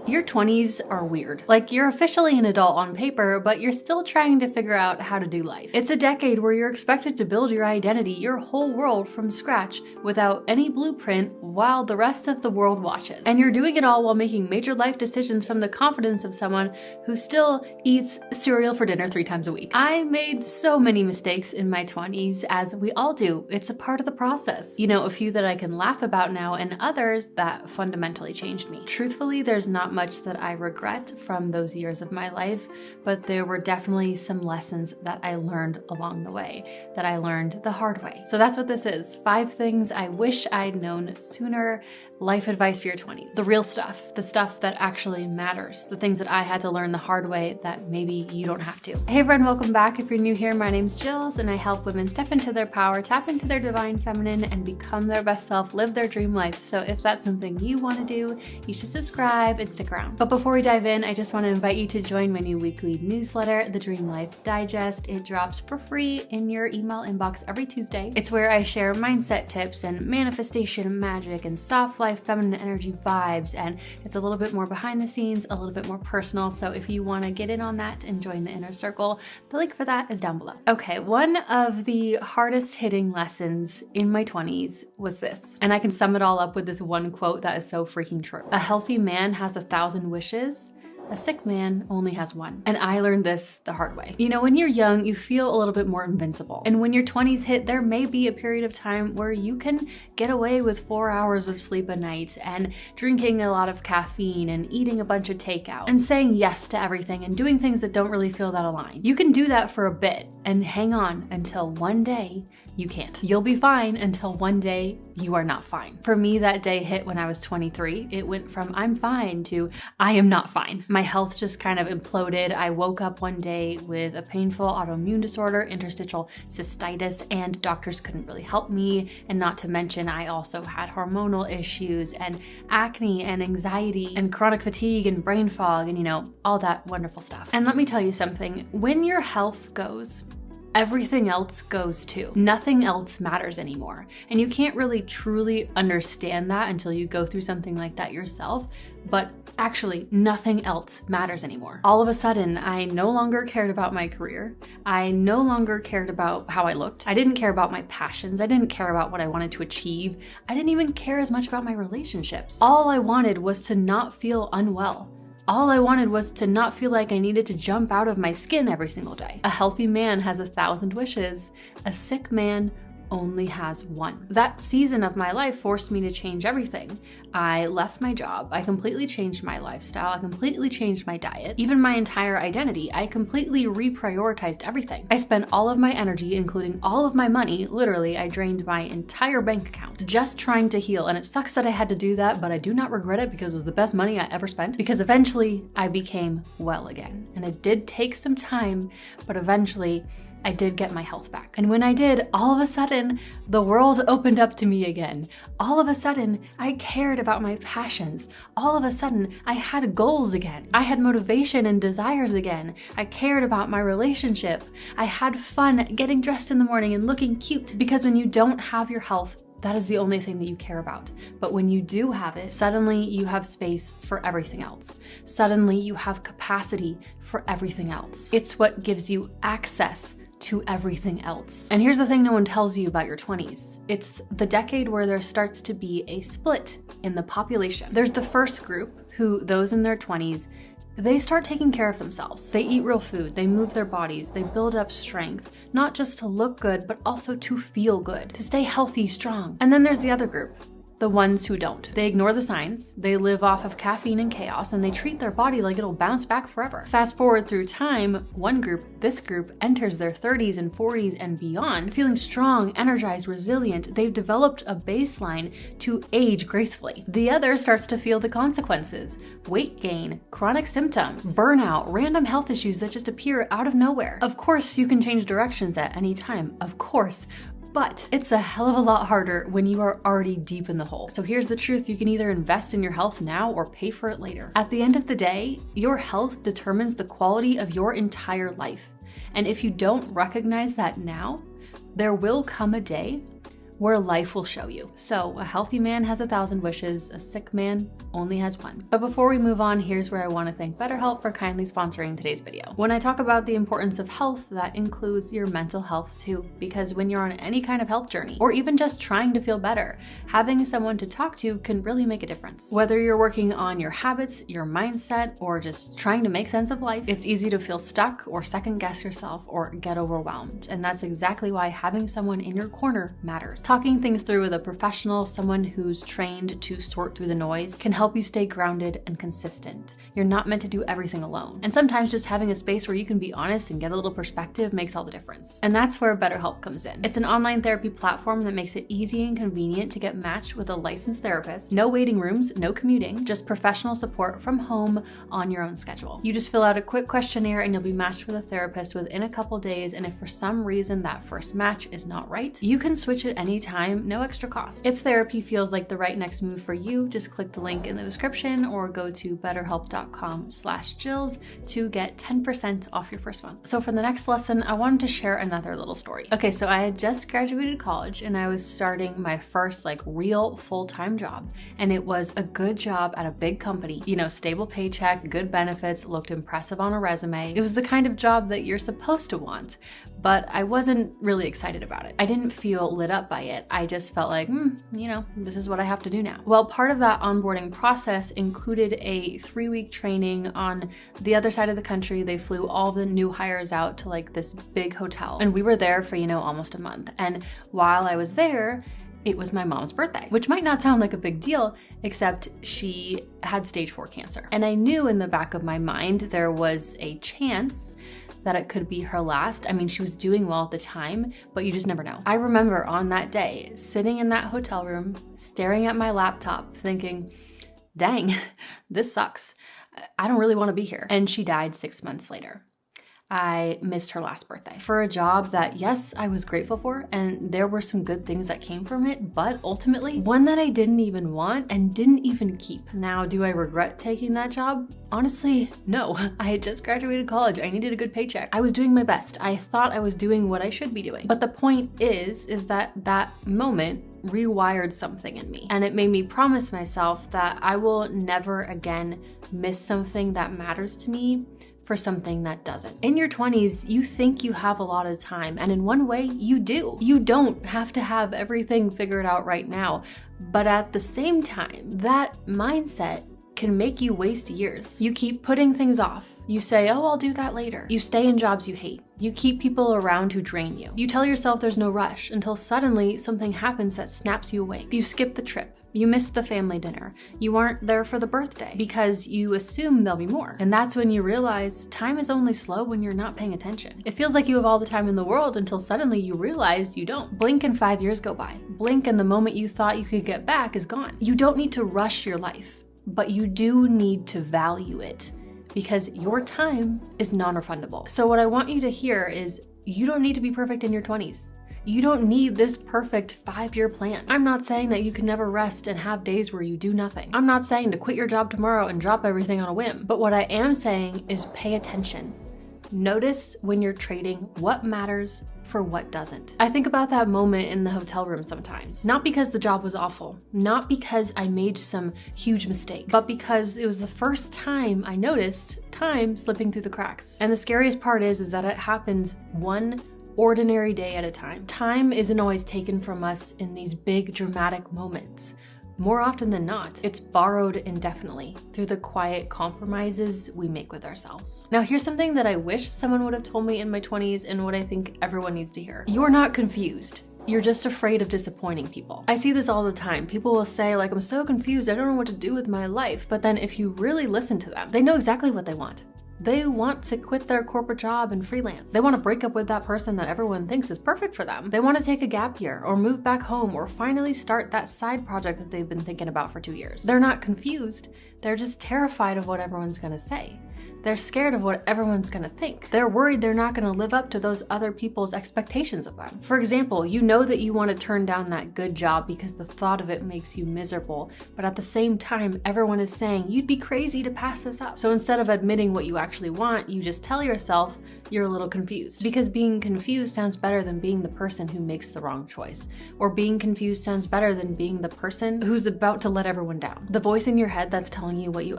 Your 20s are weird. Like, you're officially an adult on paper, but you're still trying to figure out how to do life. It's a decade where you're expected to build your identity, your whole world from scratch without any blueprint while the rest of the world watches. And you're doing it all while making major life decisions from the confidence of someone who still eats cereal for dinner 3 times a week. I made so many mistakes in my 20s, as we all do. It's a part of the process. You know, a few that I can laugh about now and others that fundamentally changed me. Truthfully, there's not much that I regret from those years of my life, but there were definitely some lessons that I learned along the way, that I learned the hard way. So that's what this is. 5 things I wish I'd known sooner. Life advice for your 20s. The real stuff, the stuff that actually matters, the things that I had to learn the hard way that maybe you don't have to. Hey everyone, welcome back. If you're new here, my name's Jillz and I help women step into their power, tap into their divine feminine, and become their best self, live their dream life. So if that's something you want to do, you should subscribe and stick around. But before we dive in, I just want to invite you to join my new weekly newsletter, The Dream Life Digest. It drops for free in your email inbox every Tuesday. It's where I share mindset tips and manifestation magic and soft life feminine energy vibes, and it's a little bit more behind the scenes, a little bit more personal. So if you want to get in on that and join the inner circle, the link for that is down below. Okay, one of the hardest hitting lessons in my 20s was this, and I can sum it all up with this one quote that is so freaking true. A healthy man has 1,000 wishes. A sick man only has one. And I learned this the hard way. You know, when you're young, you feel a little bit more invincible. And when your 20s hit, there may be a period of time where you can get away with 4 hours of sleep a night and drinking a lot of caffeine and eating a bunch of takeout and saying yes to everything and doing things that don't really feel that aligned. You can do that for a bit and hang on until one day you can't. You'll be fine until one day you are not fine. For me, that day hit when I was 23. It went from I'm fine to I am not fine. My health just kind of imploded. I woke up one day with a painful autoimmune disorder, interstitial cystitis, and doctors couldn't really help me. And not to mention, I also had hormonal issues and acne and anxiety and chronic fatigue and brain fog and, you know, all that wonderful stuff. And let me tell you something, when your health goes, everything else goes too. Nothing else matters anymore. And you can't really truly understand that until you go through something like that yourself. But actually, nothing else matters anymore. All of a sudden, I no longer cared about my career. I no longer cared about how I looked. I didn't care about my passions. I didn't care about what I wanted to achieve. I didn't even care as much about my relationships. All I wanted was to not feel unwell. All I wanted was to not feel like I needed to jump out of my skin every single day. A healthy man has 1,000 wishes. A sick man only has one. That season of my life forced me to change everything. I left my job. I completely changed my lifestyle. I completely changed my diet. Even my entire identity. I completely reprioritized everything. I spent all of my energy, including all of my money. Literally, I drained my entire bank account just trying to heal. And it sucks that I had to do that, but I do not regret it because it was the best money I ever spent. Because eventually I became well again. And it did take some time, but eventually I did get my health back. And when I did, all of a sudden, the world opened up to me again. All of a sudden, I cared about my passions. All of a sudden, I had goals again. I had motivation and desires again. I cared about my relationship. I had fun getting dressed in the morning and looking cute. Because when you don't have your health, that is the only thing that you care about. But when you do have it, suddenly you have space for everything else. Suddenly you have capacity for everything else. It's what gives you access to everything else. And here's the thing no one tells you about your 20s. It's the decade where there starts to be a split in the population. There's the first group, who those in their 20s, they start taking care of themselves. They eat real food, they move their bodies, they build up strength, not just to look good, but also to feel good, to stay healthy, strong. And then there's the other group, the ones who don't. They ignore the signs, they live off of caffeine and chaos, and they treat their body like it'll bounce back forever. Fast forward through time, one group, this group, enters their 30s and 40s and beyond, feeling strong, energized, resilient. They've developed a baseline to age gracefully. The other starts to feel the consequences. Weight gain, chronic symptoms, burnout, random health issues that just appear out of nowhere. Of course, you can change directions at any time, of course. But it's a hell of a lot harder when you are already deep in the hole. So here's the truth, you can either invest in your health now or pay for it later. At the end of the day, your health determines the quality of your entire life. And if you don't recognize that now, there will come a day where life will show you. So a healthy man has 1,000 wishes, a sick man only has one. But before we move on, here's where I want to thank BetterHelp for kindly sponsoring today's video. When I talk about the importance of health, that includes your mental health too, because when you're on any kind of health journey, or even just trying to feel better, having someone to talk to can really make a difference. Whether you're working on your habits, your mindset, or just trying to make sense of life, it's easy to feel stuck or second guess yourself or get overwhelmed. And that's exactly why having someone in your corner matters. Talking things through with a professional, someone who's trained to sort through the noise, can help you stay grounded and consistent. You're not meant to do everything alone. And sometimes just having a space where you can be honest and get a little perspective makes all the difference. And that's where BetterHelp comes in. It's an online therapy platform that makes it easy and convenient to get matched with a licensed therapist. No waiting rooms, no commuting, just professional support from home on your own schedule. You just fill out a quick questionnaire and you'll be matched with a therapist within a couple days. And if for some reason that first match is not right, you can switch at any time, no extra cost. If therapy feels like the right next move for you, just click the link in the description or go to betterhelp.com/Jillz to get 10% off your first month. So for the next lesson, I wanted to share another little story. Okay, so I had just graduated college and I was starting my first real full-time job. And it was a good job at a big company, you know, stable paycheck, good benefits, looked impressive on a resume. It was the kind of job that you're supposed to want, but I wasn't really excited about it. I didn't feel lit up by it. I just felt like, you know, this is what I have to do now. Well, part of that onboarding process included a 3-week training on the other side of the country. They flew all the new hires out to this big hotel. And we were there for, you know, almost a month. And while I was there, it was my mom's birthday, which might not sound like a big deal, except she had stage 4 cancer. And I knew in the back of my mind there was a chance that it could be her last. I mean, she was doing well at the time, but you just never know. I remember on that day, sitting in that hotel room, staring at my laptop, thinking, dang, this sucks. I don't really want to be here. And she died 6 months later. I missed her last birthday for a job that, yes, I was grateful for, and there were some good things that came from it, but ultimately one that I didn't even want and didn't even keep. Now, do I regret taking that job? Honestly, no. I had just graduated college. I needed a good paycheck. I was doing my best. I thought I was doing what I should be doing. But the point is that moment rewired something in me, and it made me promise myself that I will never again miss something that matters to me for something that doesn't. In your 20s, you think you have a lot of time, and in one way, you do. You don't have to have everything figured out right now, but at the same time, that mindset can make you waste years. You keep putting things off. You say, oh, I'll do that later. You stay in jobs you hate. You keep people around who drain you. You tell yourself there's no rush until suddenly something happens that snaps you awake. You skip the trip. You miss the family dinner. You aren't there for the birthday because you assume there'll be more. And that's when you realize time is only slow when you're not paying attention. It feels like you have all the time in the world until suddenly you realize you don't. Blink and 5 years go by. Blink and the moment you thought you could get back is gone. You don't need to rush your life, but you do need to value it because your time is non-refundable. So what I want you to hear is you don't need to be perfect in your 20s. You don't need this perfect 5-year plan. I'm not saying that you can never rest and have days where you do nothing. I'm not saying to quit your job tomorrow and drop everything on a whim. But what I am saying is pay attention. Notice when you're trading what matters for what doesn't. I think about that moment in the hotel room sometimes. Not because the job was awful, not because I made some huge mistake, but because it was the first time I noticed time slipping through the cracks. And the scariest part is that it happens one ordinary day at a time. Time isn't always taken from us in these big dramatic moments. More often than not, it's borrowed indefinitely through the quiet compromises we make with ourselves. Now, here's something that I wish someone would have told me in my 20s and what I think everyone needs to hear. You're not confused. You're just afraid of disappointing people. I see this all the time. People will say, I'm so confused, I don't know what to do with my life. But then if you really listen to them, they know exactly what they want. They want to quit their corporate job and freelance. They want to break up with that person that everyone thinks is perfect for them. They want to take a gap year or move back home or finally start that side project that they've been thinking about for 2 years. They're not confused. They're just terrified of what everyone's going to say. They're scared of what everyone's gonna think. They're worried they're not gonna live up to those other people's expectations of them. For example, you know that you want to turn down that good job because the thought of it makes you miserable, but at the same time, everyone is saying you'd be crazy to pass this up. So instead of admitting what you actually want, you just tell yourself you're a little confused. Because being confused sounds better than being the person who makes the wrong choice. Or being confused sounds better than being the person who's about to let everyone down. The voice in your head that's telling you what you